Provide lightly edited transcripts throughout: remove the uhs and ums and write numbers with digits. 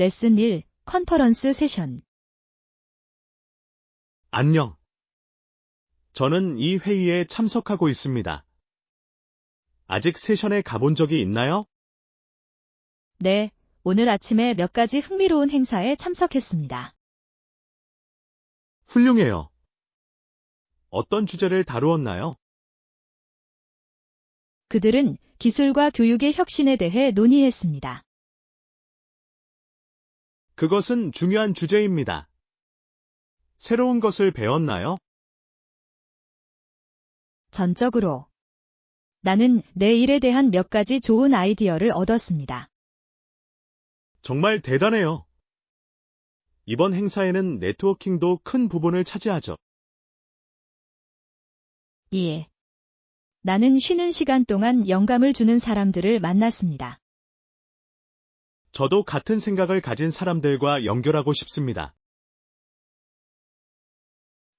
레슨 1, 컨퍼런스 세션. 안녕. 저는 이 회의에 참석하고 있습니다. 아직 세션에 가본 적이 있나요? 네, 오늘 아침에 몇 가지 흥미로운 행사에 참석했습니다. 훌륭해요. 어떤 주제를 다루었나요? 그들은 기술과 교육의 혁신에 대해 논의했습니다. 그것은 중요한 주제입니다. 새로운 것을 배웠나요? 전적으로. 나는 내 일에 대한 몇 가지 좋은 아이디어를 얻었습니다. 정말 대단해요. 이번 행사에는 네트워킹도 큰 부분을 차지하죠. 예. 나는 쉬는 시간 동안 영감을 주는 사람들을 만났습니다. 저도 같은 생각을 가진 사람들과 연결하고 싶습니다.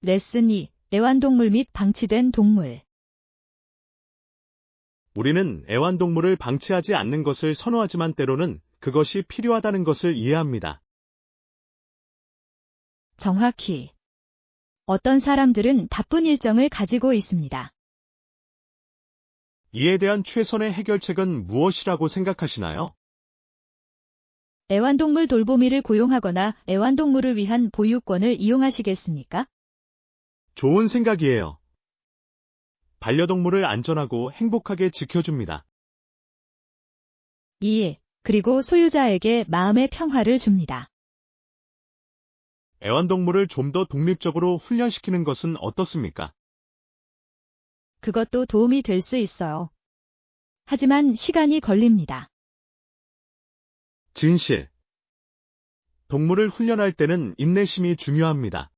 레슨 2, 애완동물 및 방치된 동물. 우리는 애완동물을 방치하지 않는 것을 선호하지만 때로는 그것이 필요하다는 것을 이해합니다. 정확히. 어떤 사람들은 바쁜 일정을 가지고 있습니다. 이에 대한 최선의 해결책은 무엇이라고 생각하시나요? 애완동물 돌보미를 고용하거나 애완동물을 위한 보유권을 이용하시겠습니까? 좋은 생각이에요. 반려동물을 안전하고 행복하게 지켜줍니다. 2. 그리고 소유자에게 마음의 평화를 줍니다. 애완동물을 좀 더 독립적으로 훈련시키는 것은 어떻습니까? 그것도 도움이 될 수 있어요. 하지만 시간이 걸립니다. 진실. 동물을 훈련할 때는 인내심이 중요합니다.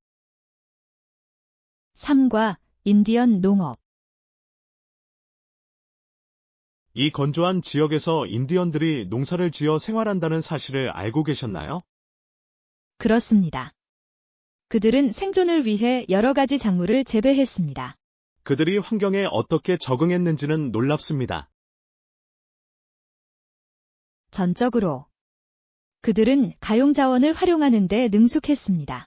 3과 인디언 농업. 이 건조한 지역에서 인디언들이 농사를 지어 생활한다는 사실을 알고 계셨나요? 그렇습니다. 그들은 생존을 위해 여러 가지 작물을 재배했습니다. 그들이 환경에 어떻게 적응했는지는 놀랍습니다. 전적으로. 그들은 가용자원을 활용하는 데 능숙했습니다.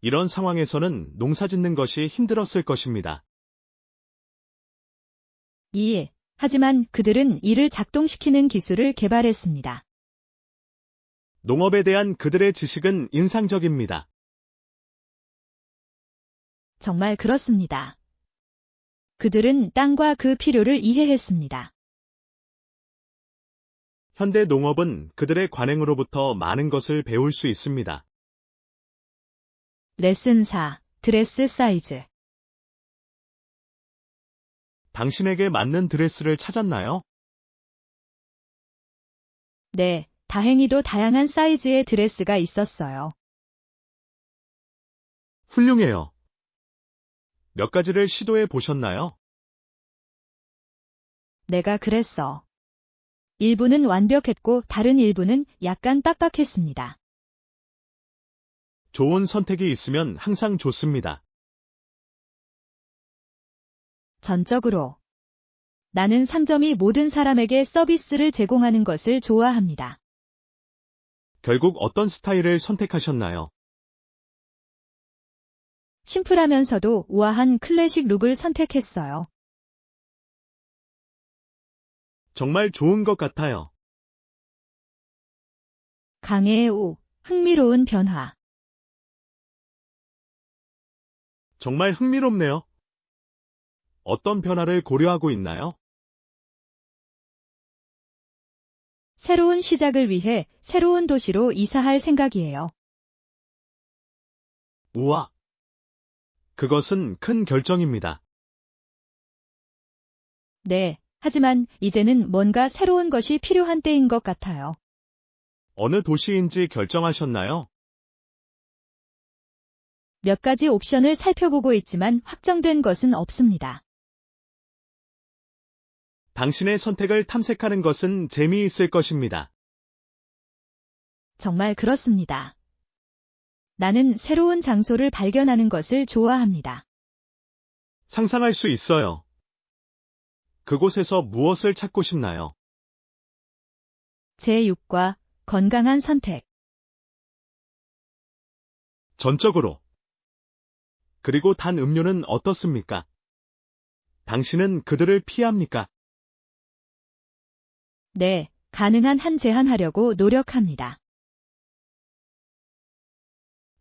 이런 상황에서는 농사 짓는 것이 힘들었을 것입니다. 2. 하지만 그들은 이를 작동시키는 기술을 개발했습니다. 농업에 대한 그들의 지식은 인상적입니다. 정말 그렇습니다. 그들은 땅과 그 필요를 이해했습니다. 현대 농업은 그들의 관행으로부터 많은 것을 배울 수 있습니다. 레슨 4, 드레스 사이즈. 당신에게 맞는 드레스를 찾았나요? 네, 다행히도 다양한 사이즈의 드레스가 있었어요. 훌륭해요. 몇 가지를 시도해 보셨나요? 내가 그랬어. 일부는 완벽했고 다른 일부는 약간 빡빡했습니다. 좋은 선택이 있으면 항상 좋습니다. 전적으로. 나는 상점이 모든 사람에게 서비스를 제공하는 것을 좋아합니다. 결국 어떤 스타일을 선택하셨나요? 심플하면서도 우아한 클래식 룩을 선택했어요. 정말 좋은 것 같아요. 강해의 오, 흥미로운 변화. 정말 흥미롭네요. 어떤 변화를 고려하고 있나요? 새로운 시작을 위해 새로운 도시로 이사할 생각이에요. 우와. 그것은 큰 결정입니다. 네, 하지만 이제는 뭔가 새로운 것이 필요한 때인 것 같아요. 어느 도시인지 결정하셨나요? 몇 가지 옵션을 살펴보고 있지만 확정된 것은 없습니다. 당신의 선택을 탐색하는 것은 재미있을 것입니다. 정말 그렇습니다. 나는 새로운 장소를 발견하는 것을 좋아합니다. 상상할 수 있어요. 그곳에서 무엇을 찾고 싶나요? 제6과 건강한 선택. 전적으로. 그리고 단 음료는 어떻습니까? 당신은 그들을 피합니까? 네, 가능한 한 제한하려고 노력합니다.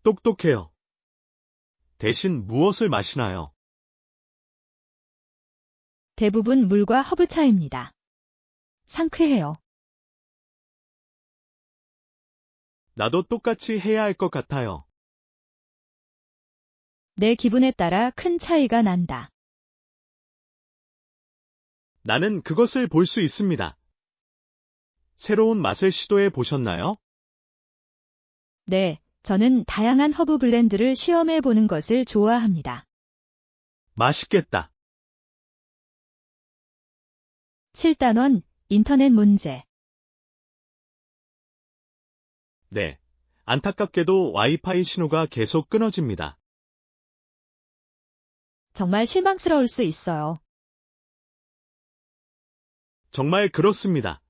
똑똑해요. 대신 무엇을 마시나요? 대부분 물과 허브차입니다. 상쾌해요. 나도 똑같이 해야 할 것 같아요. 내 기분에 따라 큰 차이가 난다. 나는 그것을 볼 수 있습니다. 새로운 맛을 시도해 보셨나요? 네, 저는 다양한 허브 블렌드를 시험해 보는 것을 좋아합니다. 맛있겠다. 7단원, 인터넷 문제. 네. 안타깝게도 와이파이 신호가 계속 끊어집니다. 정말 실망스러울 수 있어요. 정말 그렇습니다.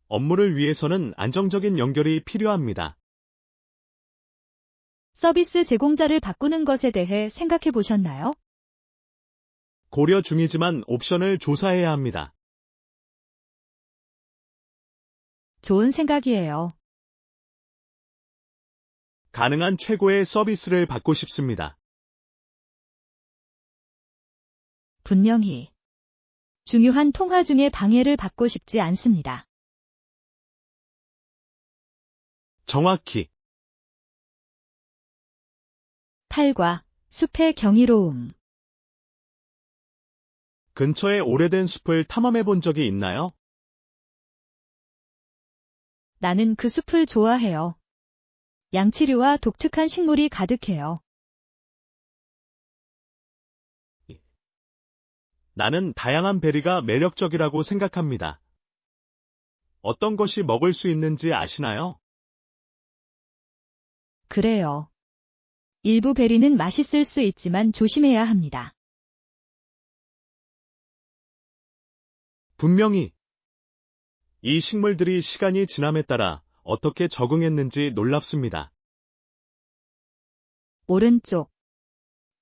업무를 위해서는 안정적인 연결이 필요합니다. 서비스 제공자를 바꾸는 것에 대해 생각해 보셨나요? 고려 중이지만 옵션을 조사해야 합니다. 좋은 생각이에요. 가능한 최고의 서비스를 받고 싶습니다. 분명히. 중요한 통화 중에 방해를 받고 싶지 않습니다. 정확히. 8과 숲의 경이로움. 근처에 오래된 숲을 탐험해 본 적이 있나요? 나는 그 숲을 좋아해요. 양치류와 독특한 식물이 가득해요. 나는 다양한 베리가 매력적이라고 생각합니다. 어떤 것이 먹을 수 있는지 아시나요? 그래요. 일부 베리는 맛있을 수 있지만 조심해야 합니다. 분명히. 이 식물들이 시간이 지남에 따라 어떻게 적응했는지 놀랍습니다. 오른쪽.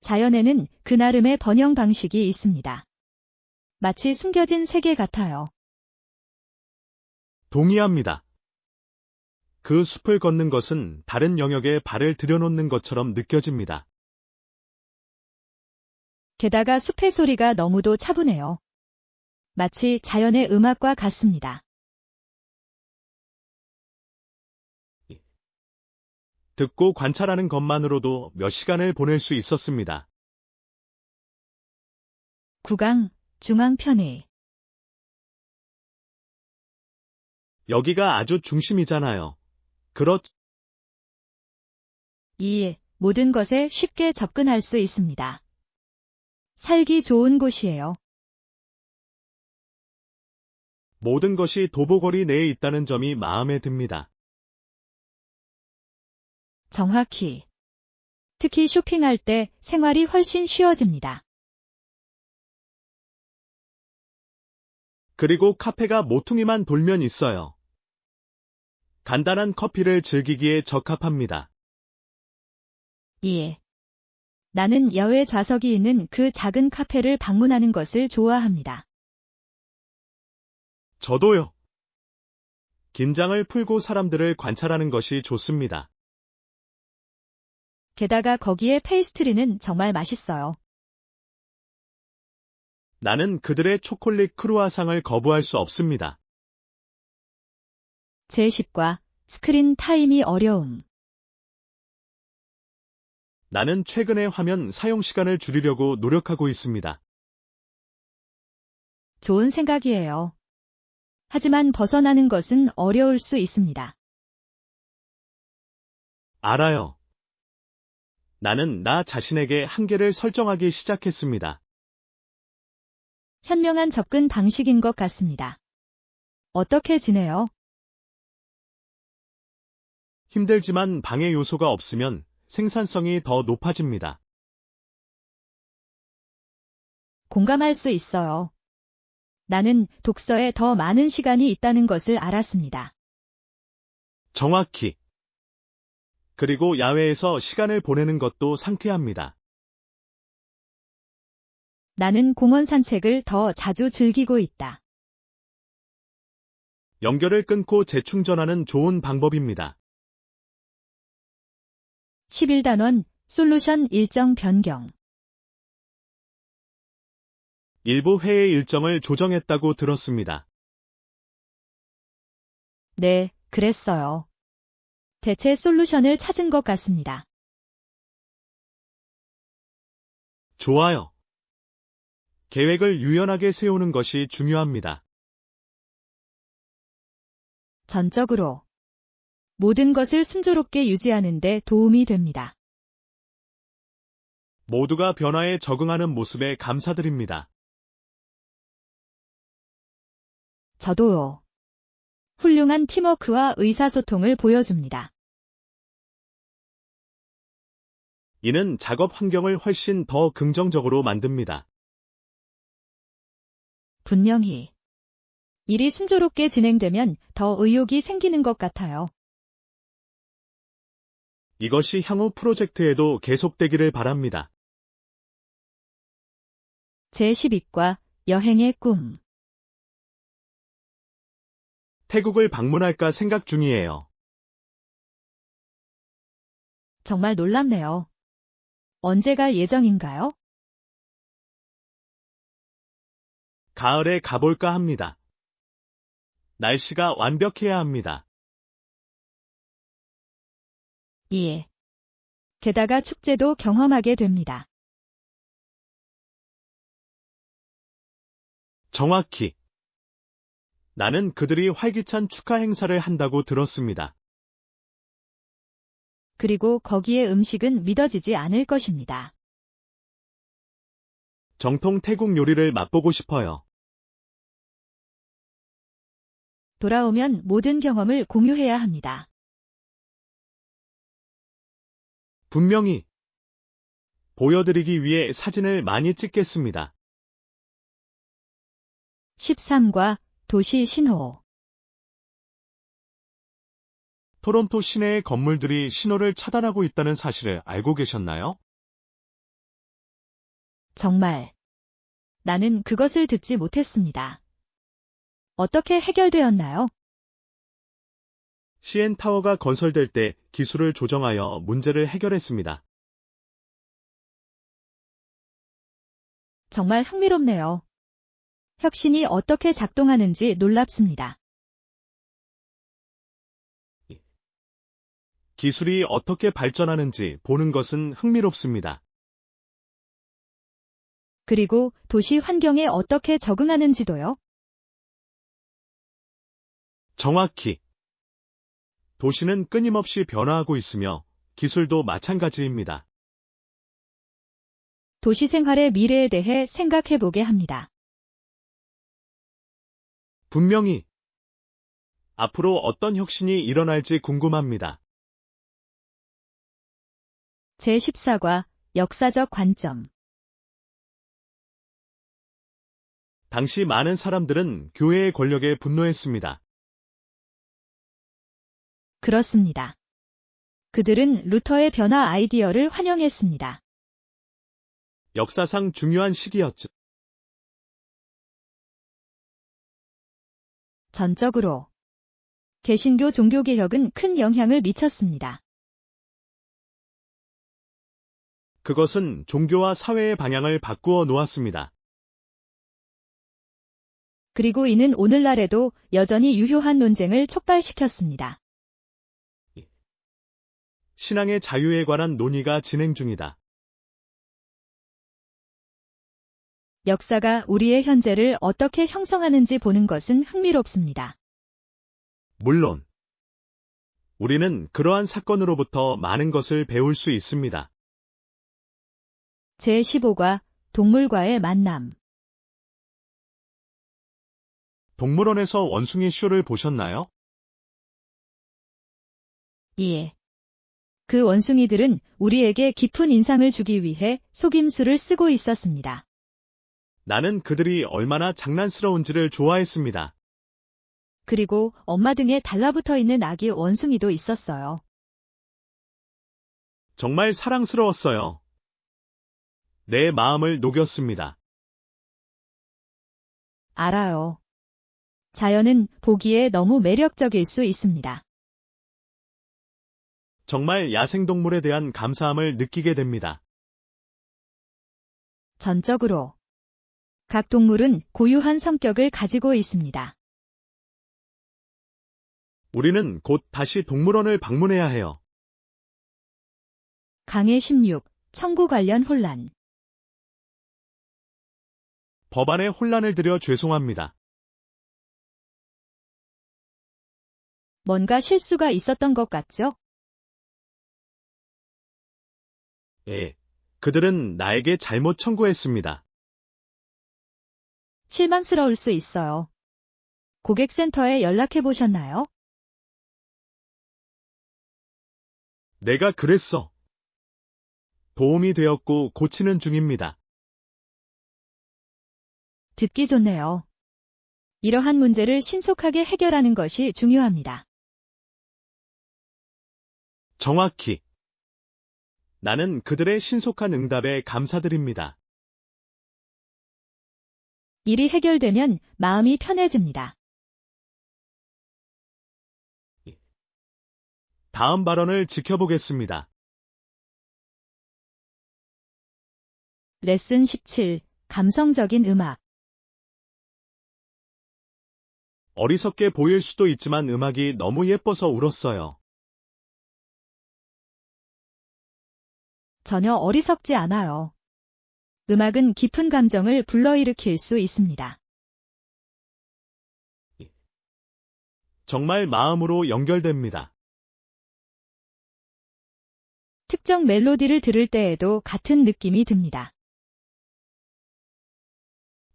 자연에는 그 나름의 번영 방식이 있습니다. 마치 숨겨진 세계 같아요. 동의합니다. 그 숲을 걷는 것은 다른 영역에 발을 들여놓는 것처럼 느껴집니다. 게다가 숲의 소리가 너무도 차분해요. 마치 자연의 음악과 같습니다. 듣고 관찰하는 것만으로도 몇 시간을 보낼 수 있었습니다. 9강, 중앙편의. 여기가 아주 중심이잖아요. 이 모든 것에 쉽게 접근할 수 있습니다. 살기 좋은 곳이에요. 모든 것이 도보거리 내에 있다는 점이 마음에 듭니다. 정확히. 특히 쇼핑할 때 생활이 훨씬 쉬워집니다. 그리고 카페가 모퉁이만 돌면 있어요. 간단한 커피를 즐기기에 적합합니다. 2. 나는 야외 좌석이 있는 그 작은 카페를 방문하는 것을 좋아합니다. 저도요. 긴장을 풀고 사람들을 관찰하는 것이 좋습니다. 게다가 거기에 페이스트리는 정말 맛있어요. 나는 그들의 초콜릿 크루아상을 거부할 수 없습니다. 제10과 스크린 타임이 어려움. 나는 최근에 화면 사용 시간을 줄이려고 노력하고 있습니다. 좋은 생각이에요. 하지만 벗어나는 것은 어려울 수 있습니다. 알아요. 나는 나 자신에게 한계를 설정하기 시작했습니다. 현명한 접근 방식인 것 같습니다. 어떻게 지내요? 힘들지만 방해 요소가 없으면 생산성이 더 높아집니다. 공감할 수 있어요. 나는 독서에 더 많은 시간이 있다는 것을 알았습니다. 정확히. 그리고 야외에서 시간을 보내는 것도 상쾌합니다. 나는 공원 산책을 더 자주 즐기고 있다. 연결을 끊고 재충전하는 좋은 방법입니다. 11단원 솔루션 일정 변경. 일부 회의 일정을 조정했다고 들었습니다. 네, 그랬어요. 대체 솔루션을 찾은 것 같습니다. 좋아요. 계획을 유연하게 세우는 것이 중요합니다. 전적으로 모든 것을 순조롭게 유지하는 데 도움이 됩니다. 모두가 변화에 적응하는 모습에 감사드립니다. 저도요. 훌륭한 팀워크와 의사소통을 보여줍니다. 이는 작업 환경을 훨씬 더 긍정적으로 만듭니다. 분명히 일이 순조롭게 진행되면 더 의욕이 생기는 것 같아요. 이것이 향후 프로젝트에도 계속되기를 바랍니다. 제12과 여행의 꿈. 태국을 방문할까 생각 중이에요. 정말 놀랍네요. 언제 갈 예정인가요? 가을에 가볼까 합니다. 날씨가 완벽해야 합니다. 예. 게다가 축제도 경험하게 됩니다. 정확히. 나는 그들이 활기찬 축하 행사를 한다고 들었습니다. 그리고 거기에 음식은 믿어지지 않을 것입니다. 정통 태국 요리를 맛보고 싶어요. 돌아오면 모든 경험을 공유해야 합니다. 분명히 보여드리기 위해 사진을 많이 찍겠습니다. 13과 도시 신호. 토론토 시내의 건물들이 신호를 차단하고 있다는 사실을 알고 계셨나요? 정말. 나는 그것을 듣지 못했습니다. 어떻게 해결되었나요? CN 타워가 건설될 때 기술을 조정하여 문제를 해결했습니다. 정말 흥미롭네요. 혁신이 어떻게 작동하는지 놀랍습니다. 기술이 어떻게 발전하는지 보는 것은 흥미롭습니다. 그리고 도시 환경에 어떻게 적응하는지도요? 정확히. 도시는 끊임없이 변화하고 있으며 기술도 마찬가지입니다. 도시 생활의 미래에 대해 생각해보게 합니다. 분명히 앞으로 어떤 혁신이 일어날지 궁금합니다. 제14과 역사적 관점. 당시 많은 사람들은 교회의 권력에 분노했습니다. 그렇습니다. 그들은 루터의 변화 아이디어를 환영했습니다. 역사상 중요한 시기였죠. 전적으로 개신교 종교개혁은 큰 영향을 미쳤습니다. 그것은 종교와 사회의 방향을 바꾸어 놓았습니다. 그리고 이는 오늘날에도 여전히 유효한 논쟁을 촉발시켰습니다. 신앙의 자유에 관한 논의가 진행 중이다. 역사가 우리의 현재를 어떻게 형성하는지 보는 것은 흥미롭습니다. 물론, 우리는 그러한 사건으로부터 많은 것을 배울 수 있습니다. 제15과 동물과의 만남. 동물원에서 원숭이 쇼를 보셨나요? 예. 그 원숭이들은 우리에게 깊은 인상을 주기 위해 속임수를 쓰고 있었습니다. 나는 그들이 얼마나 장난스러운지를 좋아했습니다. 그리고 엄마 등에 달라붙어 있는 아기 원숭이도 있었어요. 정말 사랑스러웠어요. 내 마음을 녹였습니다. 알아요. 자연은 보기에 너무 매력적일 수 있습니다. 정말 야생동물에 대한 감사함을 느끼게 됩니다. 전적으로. 각 동물은 고유한 성격을 가지고 있습니다. 우리는 곧 다시 동물원을 방문해야 해요. 강해 16. 청구 관련 혼란. 법안에 혼란을 드려 죄송합니다. 뭔가 실수가 있었던 것 같죠? 예. 그들은 나에게 잘못 청구했습니다. 실망스러울 수 있어요. 고객센터에 연락해 보셨나요? 내가 그랬어. 도움이 되었고 고치는 중입니다. 듣기 좋네요. 이러한 문제를 신속하게 해결하는 것이 중요합니다. 정확히. 나는 그들의 신속한 응답에 감사드립니다. 일이 해결되면 마음이 편해집니다. 다음 발언을 지켜보겠습니다. 레슨 17. 감성적인 음악. 어리석게 보일 수도 있지만 음악이 너무 예뻐서 울었어요. 전혀 어리석지 않아요. 음악은 깊은 감정을 불러일으킬 수 있습니다. 정말 마음으로 연결됩니다. 특정 멜로디를 들을 때에도 같은 느낌이 듭니다.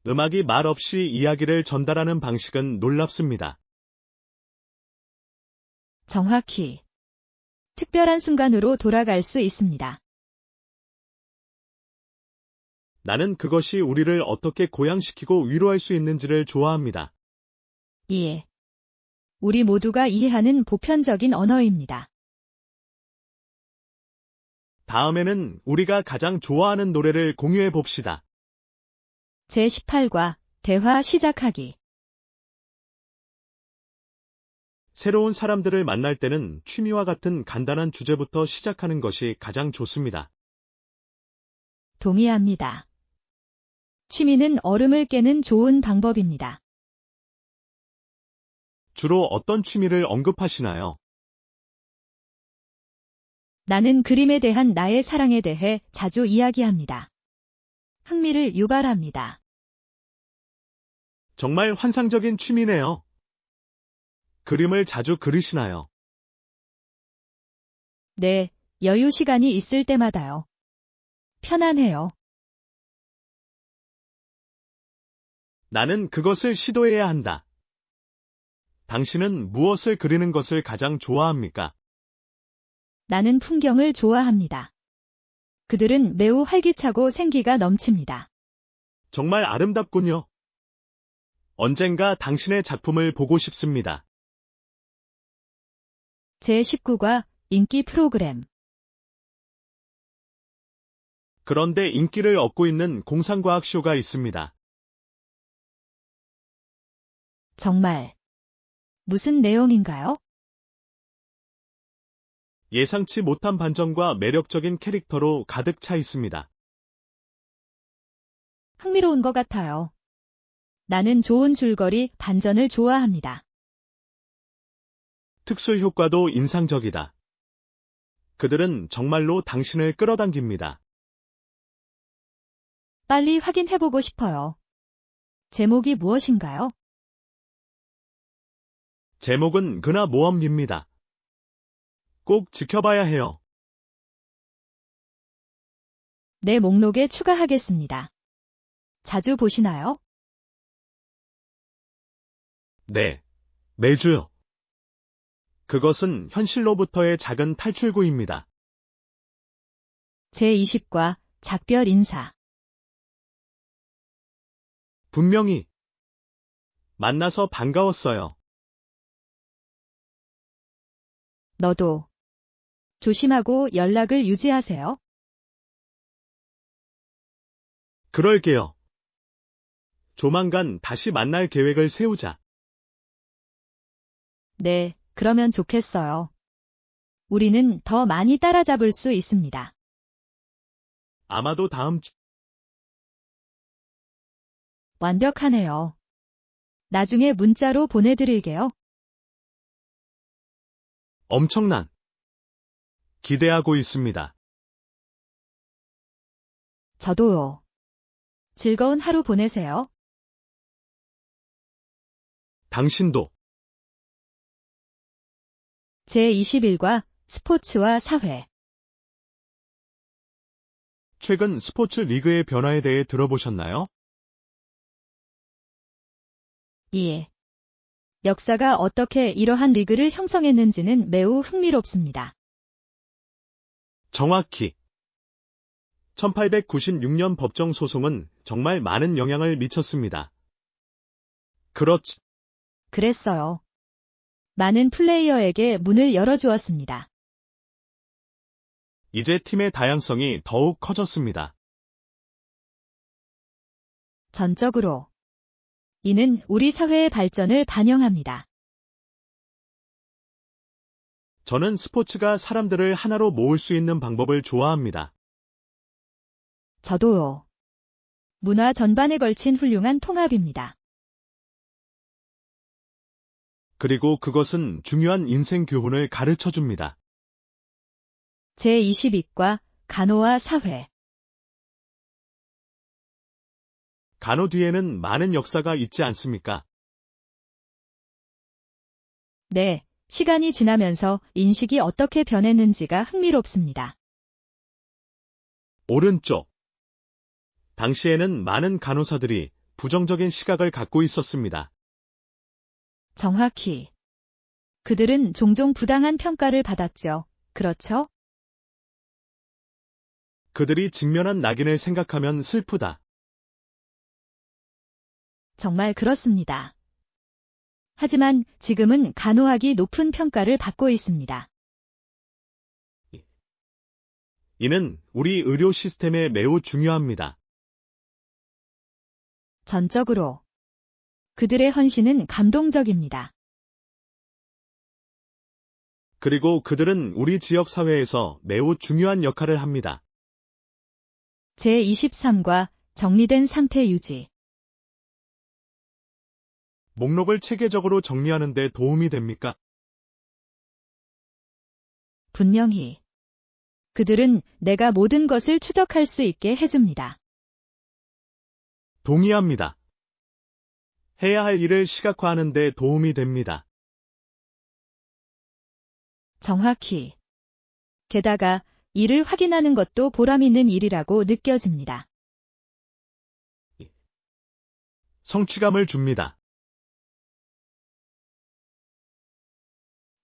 음악이 말 없이 이야기를 전달하는 방식은 놀랍습니다. 정확히. 특별한 순간으로 돌아갈 수 있습니다. 나는 그것이 우리를 어떻게 고양시키고 위로할 수 있는지를 좋아합니다. 이해. 우리 모두가 이해하는 보편적인 언어입니다. 다음에는 우리가 가장 좋아하는 노래를 공유해 봅시다. 제18과 대화 시작하기. 새로운 사람들을 만날 때는 취미와 같은 간단한 주제부터 시작하는 것이 가장 좋습니다. 동의합니다. 취미는 얼음을 깨는 좋은 방법입니다. 주로 어떤 취미를 언급하시나요? 나는 그림에 대한 나의 사랑에 대해 자주 이야기합니다. 흥미를 유발합니다. 정말 환상적인 취미네요. 그림을 자주 그리시나요? 네, 여유 시간이 있을 때마다요. 편안해요. 나는 그것을 시도해야 한다. 당신은 무엇을 그리는 것을 가장 좋아합니까? 나는 풍경을 좋아합니다. 그들은 매우 활기차고 생기가 넘칩니다. 정말 아름답군요. 언젠가 당신의 작품을 보고 싶습니다. 제19과 인기 프로그램. 그런데 인기를 얻고 있는 공상과학 쇼가 있습니다. 정말. 무슨 내용인가요? 예상치 못한 반전과 매력적인 캐릭터로 가득 차 있습니다. 흥미로운 것 같아요. 나는 좋은 줄거리, 반전을 좋아합니다. 특수 효과도 인상적이다. 그들은 정말로 당신을 끌어당깁니다. 빨리 확인해보고 싶어요. 제목이 무엇인가요? 제목은 그나 모험입니다. 꼭 지켜봐야 해요. 내 목록에 추가하겠습니다. 자주 보시나요? 네, 매주요. 그것은 현실로부터의 작은 탈출구입니다. 제20과 작별 인사. 분명히. 만나서 반가웠어요. 너도 조심하고 연락을 유지하세요. 그럴게요. 조만간 다시 만날 계획을 세우자. 네, 그러면 좋겠어요. 우리는 더 많이 따라잡을 수 있습니다. 아마도 다음 주. 완벽하네요. 나중에 문자로 보내드릴게요. 엄청난. 기대하고 있습니다. 저도요. 즐거운 하루 보내세요. 당신도. 제21과 스포츠와 사회. 최근 스포츠 리그의 변화에 대해 들어보셨나요? 예. 역사가 어떻게 이러한 리그를 형성했는지는 매우 흥미롭습니다. 정확히. 1896년 법정 소송은 정말 많은 영향을 미쳤습니다. 그렇지. 그랬어요. 많은 플레이어에게 문을 열어주었습니다. 이제 팀의 다양성이 더욱 커졌습니다. 전적으로. 이는 우리 사회의 발전을 반영합니다. 저는 스포츠가 사람들을 하나로 모을 수 있는 방법을 좋아합니다. 저도요. 문화 전반에 걸친 훌륭한 통합입니다. 그리고 그것은 중요한 인생 교훈을 가르쳐 줍니다. 제22과 간호와 사회. 간호 뒤에는 많은 역사가 있지 않습니까? 네, 시간이 지나면서 인식이 어떻게 변했는지가 흥미롭습니다. 오른쪽. 당시에는 많은 간호사들이 부정적인 시각을 갖고 있었습니다. 정확히. 그들은 종종 부당한 평가를 받았죠. 그렇죠? 그들이 직면한 낙인을 생각하면 슬프다. 정말 그렇습니다. 하지만 지금은 간호학이 높은 평가를 받고 있습니다. 이는 우리 의료 시스템에 매우 중요합니다. 전적으로. 그들의 헌신은 감동적입니다. 그리고 그들은 우리 지역 사회에서 매우 중요한 역할을 합니다. 제23과 정리된 상태 유지. 목록을 체계적으로 정리하는 데 도움이 됩니까? 분명히. 그들은 내가 모든 것을 추적할 수 있게 해줍니다. 동의합니다. 해야 할 일을 시각화하는 데 도움이 됩니다. 정확히. 게다가 이를 확인하는 것도 보람 있는 일이라고 느껴집니다. 성취감을 줍니다.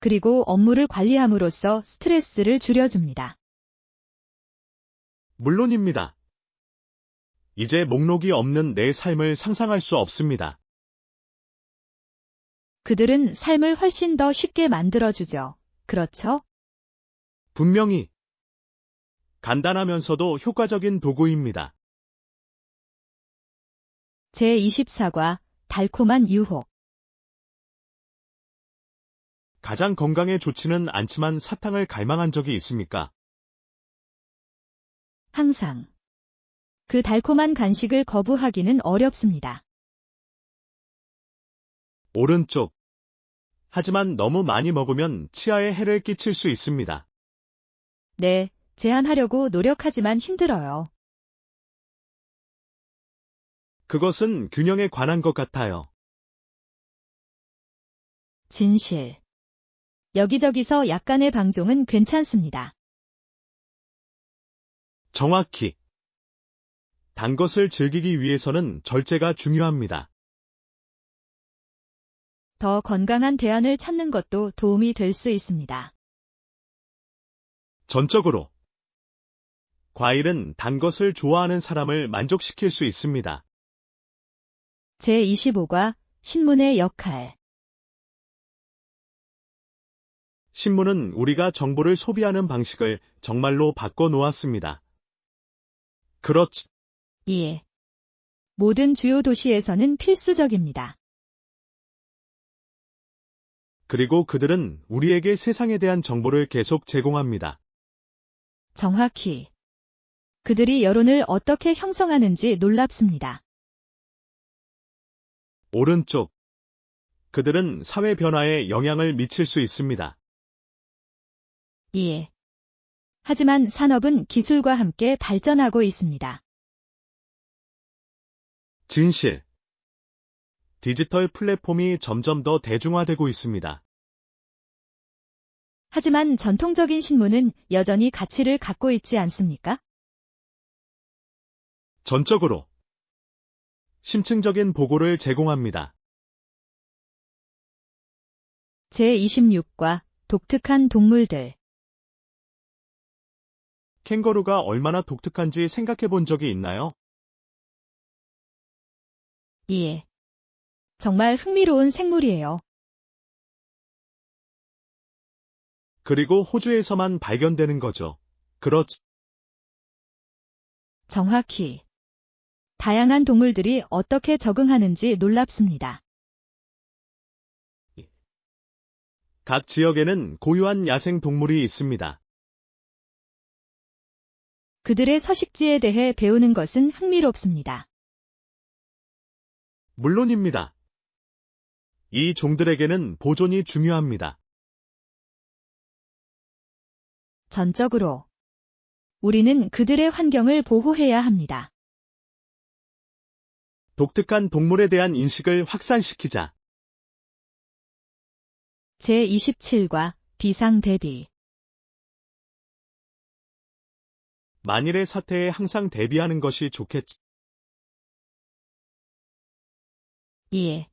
그리고 업무를 관리함으로써 스트레스를 줄여줍니다. 물론입니다. 이제 목록이 없는 내 삶을 상상할 수 없습니다. 그들은 삶을 훨씬 더 쉽게 만들어주죠. 그렇죠? 분명히 간단하면서도 효과적인 도구입니다. 제24과 달콤한 유혹. 가장 건강에 좋지는 않지만 사탕을 갈망한 적이 있습니까? 항상. 그 달콤한 간식을 거부하기는 어렵습니다. 오른쪽. 하지만 너무 많이 먹으면 치아에 해를 끼칠 수 있습니다. 네, 제한하려고 노력하지만 힘들어요. 그것은 균형에 관한 것 같아요. 진실. 여기저기서 약간의 방종은 괜찮습니다. 정확히. 단 것을 즐기기 위해서는 절제가 중요합니다. 더 건강한 대안을 찾는 것도 도움이 될 수 있습니다. 전적으로. 과일은 단 것을 좋아하는 사람을 만족시킬 수 있습니다. 제25과 신문의 역할. 신문은 우리가 정보를 소비하는 방식을 정말로 바꿔 놓았습니다. 그렇지. 예. 모든 주요 도시에서는 필수적입니다. 그리고 그들은 우리에게 세상에 대한 정보를 계속 제공합니다. 정확히. 그들이 여론을 어떻게 형성하는지 놀랍습니다. 오른쪽. 그들은 사회 변화에 영향을 미칠 수 있습니다. 예. 하지만 산업은 기술과 함께 발전하고 있습니다. 진실. 디지털 플랫폼이 점점 더 대중화되고 있습니다. 하지만 전통적인 신문은 여전히 가치를 갖고 있지 않습니까? 전적으로 심층적인 보고를 제공합니다. 제26과 독특한 동물들. 캥거루가 얼마나 독특한지 생각해 본 적이 있나요? 예. 정말 흥미로운 생물이에요. 그리고 호주에서만 발견되는 거죠. 그렇지. 정확히. 다양한 동물들이 어떻게 적응하는지 놀랍습니다. 각 지역에는 고유한 야생 동물이 있습니다. 그들의 서식지에 대해 배우는 것은 흥미롭습니다. 물론입니다. 이 종들에게는 보존이 중요합니다. 전적으로. 우리는 그들의 환경을 보호해야 합니다. 독특한 동물에 대한 인식을 확산시키자. 제27과 비상 대비. 만일의 사태에 항상 대비하는 것이 좋겠지. 예.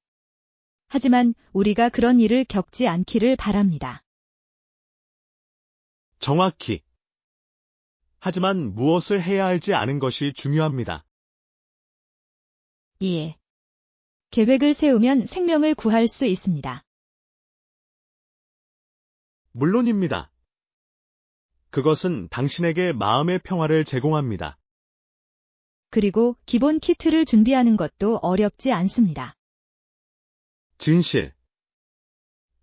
하지만 우리가 그런 일을 겪지 않기를 바랍니다. 정확히. 하지만 무엇을 해야 할지 아는 것이 중요합니다. 예. 계획을 세우면 생명을 구할 수 있습니다. 물론입니다. 그것은 당신에게 마음의 평화를 제공합니다. 그리고 기본 키트를 준비하는 것도 어렵지 않습니다. 진실.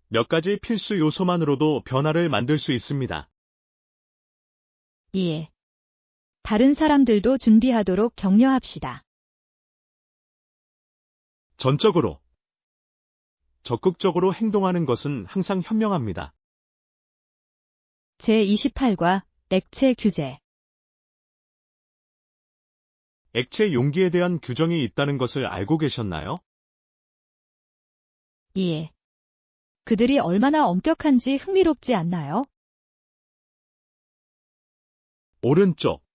몇 가지 필수 요소만으로도 변화를 만들 수 있습니다. 예. 다른 사람들도 준비하도록 격려합시다. 전적으로. 적극적으로 행동하는 것은 항상 현명합니다. 제28과 액체 규제. 액체 용기에 대한 규정이 있다는 것을 알고 계셨나요? 예. 그들이 얼마나 엄격한지 흥미롭지 않나요? 오른쪽.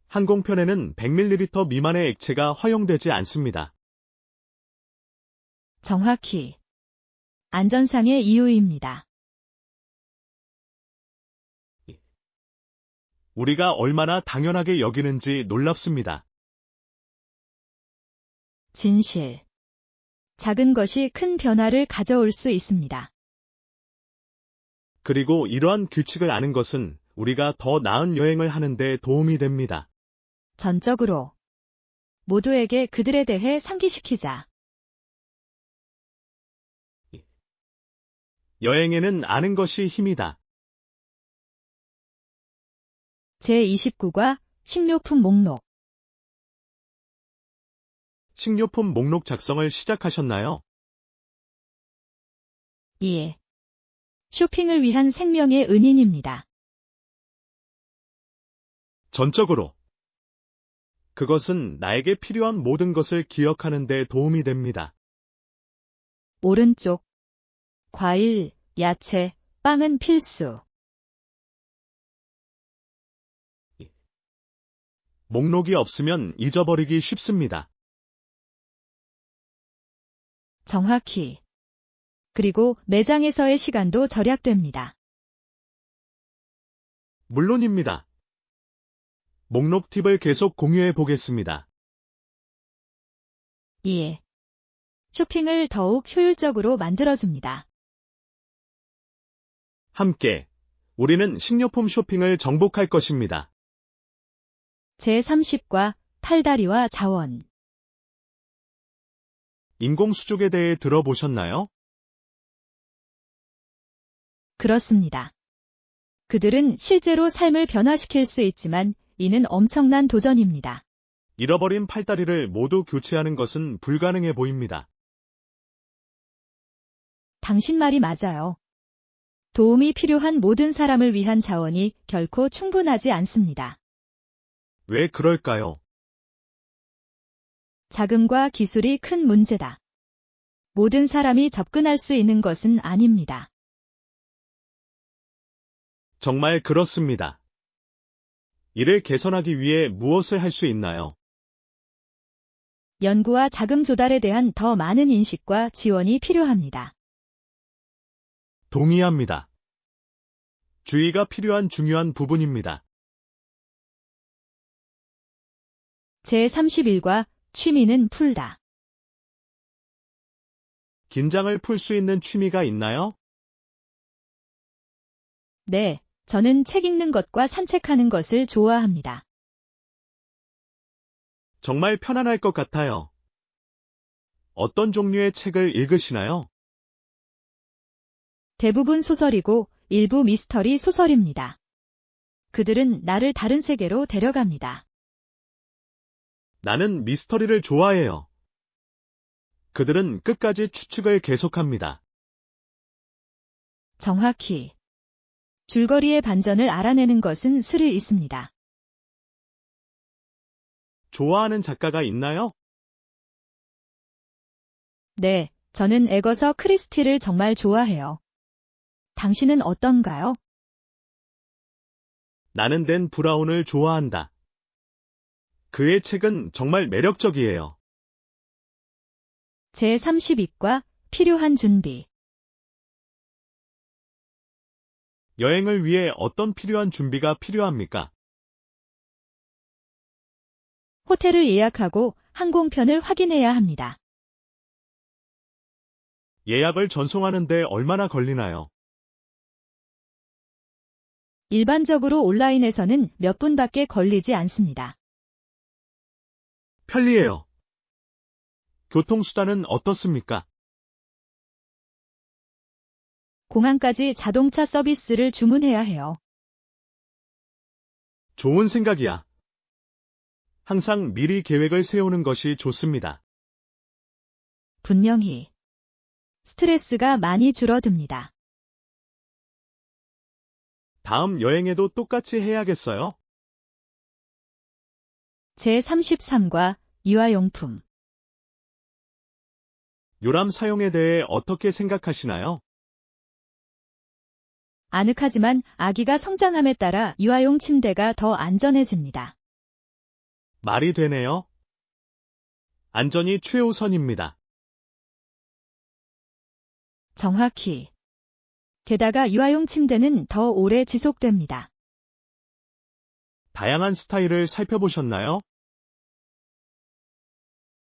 항공편에는 100ml 미만의 액체가 허용되지 않습니다. 정확히. 안전상의 이유입니다. 우리가 얼마나 당연하게 여기는지 놀랍습니다. 진실. 작은 것이 큰 변화를 가져올 수 있습니다. 그리고 이러한 규칙을 아는 것은 우리가 더 나은 여행을 하는 데 도움이 됩니다. 전적으로. 모두에게 그들에 대해 상기시키자. 여행에는 아는 것이 힘이다. 제29과 식료품 목록. 식료품 목록 작성을 시작하셨나요? 예. 쇼핑을 위한 생명의 은인입니다. 전적으로. 그것은 나에게 필요한 모든 것을 기억하는 데 도움이 됩니다. 오른쪽. 과일, 야채, 빵은 필수. 목록이 없으면 잊어버리기 쉽습니다. 정확히. 그리고 매장에서의 시간도 절약됩니다. 물론입니다. 목록 팁을 계속 공유해 보겠습니다. 2. 쇼핑을 더욱 효율적으로 만들어줍니다. 함께 우리는 식료품 쇼핑을 정복할 것입니다. 제30과 팔다리와 자원. 인공수족에 대해 들어보셨나요? 그렇습니다. 그들은 실제로 삶을 변화시킬 수 있지만 이는 엄청난 도전입니다. 잃어버린 팔다리를 모두 교체하는 것은 불가능해 보입니다. 당신 말이 맞아요. 도움이 필요한 모든 사람을 위한 자원이 결코 충분하지 않습니다. 왜 그럴까요? 자금과 기술이 큰 문제다. 모든 사람이 접근할 수 있는 것은 아닙니다. 정말 그렇습니다. 이를 개선하기 위해 무엇을 할 수 있나요? 연구와 자금 조달에 대한 더 많은 인식과 지원이 필요합니다. 동의합니다. 주의가 필요한 중요한 부분입니다. 제31과 취미는 풀다. 긴장을 풀 수 있는 취미가 있나요? 네, 저는 책 읽는 것과 산책하는 것을 좋아합니다. 정말 편안할 것 같아요. 어떤 종류의 책을 읽으시나요? 대부분 소설이고 일부 미스터리 소설입니다. 그들은 나를 다른 세계로 데려갑니다. 나는 미스터리를 좋아해요. 그들은 끝까지 추측을 계속합니다. 정확히. 줄거리의 반전을 알아내는 것은 스릴 있습니다. 좋아하는 작가가 있나요? 네, 저는 애거서 크리스티를 정말 좋아해요. 당신은 어떤가요? 나는 댄 브라운을 좋아한다. 그의 책은 정말 매력적이에요. 제32과 필요한 준비. 여행을 위해 어떤 필요한 준비가 필요합니까? 호텔을 예약하고 항공편을 확인해야 합니다. 예약을 전송하는데 얼마나 걸리나요? 일반적으로 온라인에서는 몇 분밖에 걸리지 않습니다. 편리해요. 교통수단은 어떻습니까? 공항까지 자동차 서비스를 주문해야 해요. 좋은 생각이야. 항상 미리 계획을 세우는 것이 좋습니다. 분명히. 스트레스가 많이 줄어듭니다. 다음 여행에도 똑같이 해야겠어요? 제33과 유아용품. 요람 사용에 대해 어떻게 생각하시나요? 아늑하지만 아기가 성장함에 따라 유아용 침대가 더 안전해집니다. 말이 되네요. 안전이 최우선입니다. 정확히. 게다가 유아용 침대는 더 오래 지속됩니다. 다양한 스타일을 살펴보셨나요?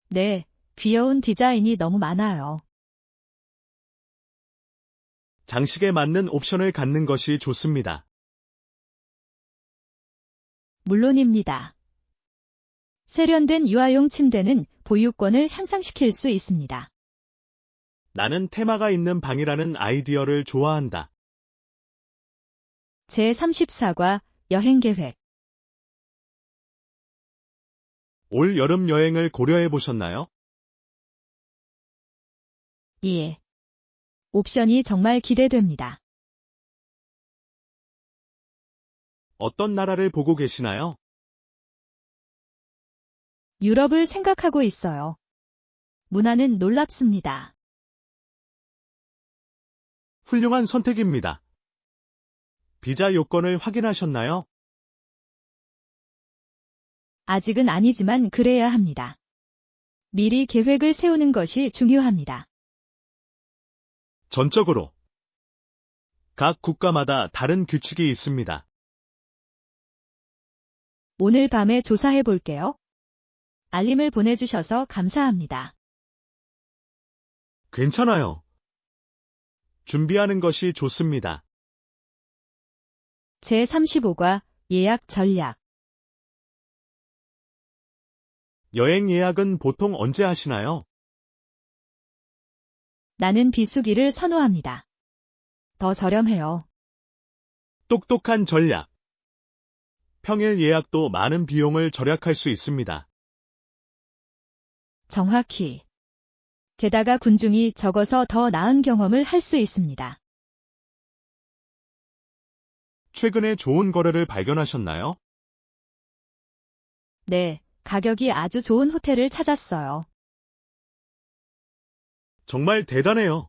네, 귀여운 디자인이 너무 많아요. 장식에 맞는 옵션을 갖는 것이 좋습니다. 물론입니다. 세련된 유아용 침대는 보유권을 향상시킬 수 있습니다. 나는 테마가 있는 방이라는 아이디어를 좋아한다. 제34과 여행 계획. 올 여름 여행을 고려해 보셨나요? 예. 옵션이 정말 기대됩니다. 어떤 나라를 보고 계시나요? 유럽을 생각하고 있어요. 문화는 놀랍습니다. 훌륭한 선택입니다. 비자 요건을 확인하셨나요? 아직은 아니지만 그래야 합니다. 미리 계획을 세우는 것이 중요합니다. 전적으로. 각 국가마다 다른 규칙이 있습니다. 오늘 밤에 조사해 볼게요. 알림을 보내주셔서 감사합니다. 괜찮아요. 준비하는 것이 좋습니다. 제35과 예약 전략. 여행 예약은 보통 언제 하시나요? 나는 비수기를 선호합니다. 더 저렴해요. 똑똑한 전략. 평일 예약도 많은 비용을 절약할 수 있습니다. 정확히. 게다가 군중이 적어서 더 나은 경험을 할 수 있습니다. 최근에 좋은 거래를 발견하셨나요? 네, 가격이 아주 좋은 호텔을 찾았어요. 정말 대단해요.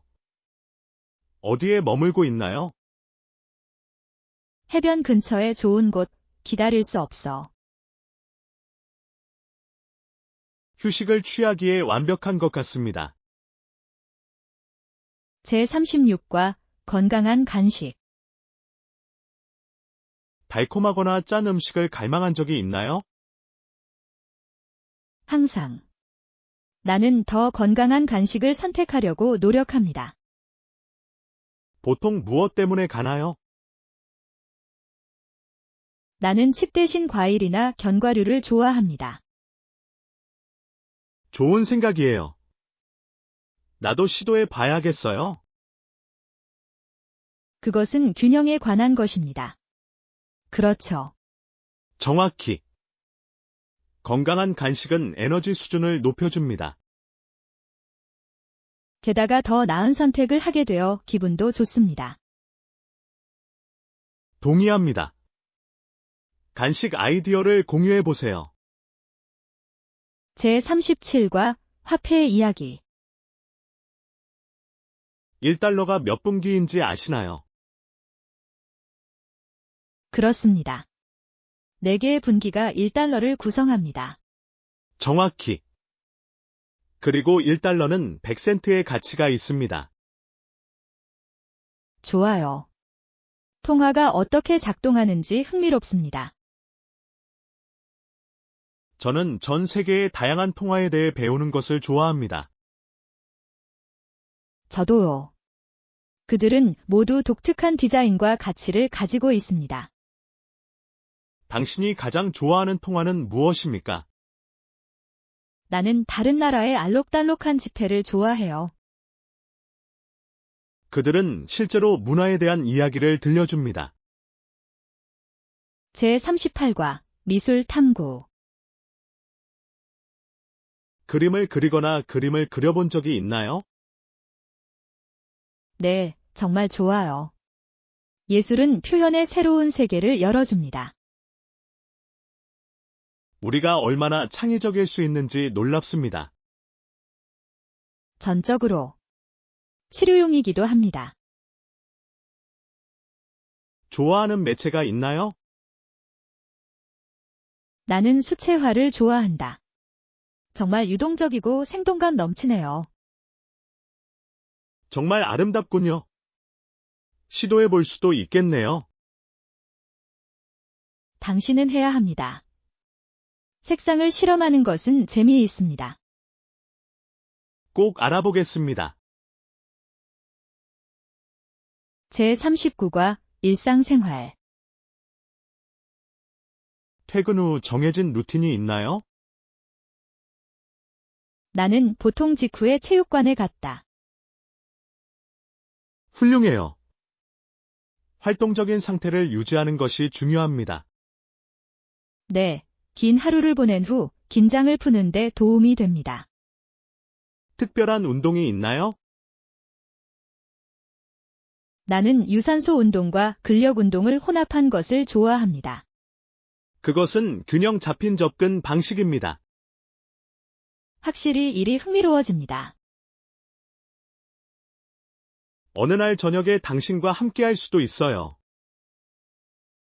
어디에 머물고 있나요? 해변 근처에 좋은 곳, 기다릴 수 없어. 휴식을 취하기에 완벽한 것 같습니다. 제36과 건강한 간식. 달콤하거나 짠 음식을 갈망한 적이 있나요? 항상. 나는 더 건강한 간식을 선택하려고 노력합니다. 보통 무엇 때문에 가나요? 나는 칩 대신 과일이나 견과류를 좋아합니다. 좋은 생각이에요. 나도 시도해 봐야겠어요. 그것은 균형에 관한 것입니다. 그렇죠. 정확히. 건강한 간식은 에너지 수준을 높여줍니다. 게다가 더 나은 선택을 하게 되어 기분도 좋습니다. 동의합니다. 간식 아이디어를 공유해 보세요. 제37과 화폐 이야기. 1달러가 몇 분기인지 아시나요? 그렇습니다. 4개의 분기가 1달러를 구성합니다. 정확히. 그리고 1달러는 100센트의 가치가 있습니다. 좋아요. 통화가 어떻게 작동하는지 흥미롭습니다. 저는 전 세계의 다양한 통화에 대해 배우는 것을 좋아합니다. 저도요. 그들은 모두 독특한 디자인과 가치를 가지고 있습니다. 당신이 가장 좋아하는 통화는 무엇입니까? 나는 다른 나라의 알록달록한 지폐를 좋아해요. 그들은 실제로 문화에 대한 이야기를 들려줍니다. 제38과 미술 탐구. 그림을 그리거나 그림을 그려본 적이 있나요? 네, 정말 좋아요. 예술은 표현의 새로운 세계를 열어줍니다. 우리가 얼마나 창의적일 수 있는지 놀랍습니다. 전적으로. 치료용이기도 합니다. 좋아하는 매체가 있나요? 나는 수채화를 좋아한다. 정말 유동적이고 생동감 넘치네요. 정말 아름답군요. 시도해 볼 수도 있겠네요. 당신은 해야 합니다. 색상을 실험하는 것은 재미있습니다. 꼭 알아보겠습니다. 제39과 일상생활. 퇴근 후 정해진 루틴이 있나요? 나는 보통 직후에 체육관에 갔다. 훌륭해요. 활동적인 상태를 유지하는 것이 중요합니다. 네, 긴 하루를 보낸 후 긴장을 푸는데 도움이 됩니다. 특별한 운동이 있나요? 나는 유산소 운동과 근력 운동을 혼합한 것을 좋아합니다. 그것은 균형 잡힌 접근 방식입니다. 확실히 일이 흥미로워집니다. 어느 날 저녁에 당신과 함께할 수도 있어요.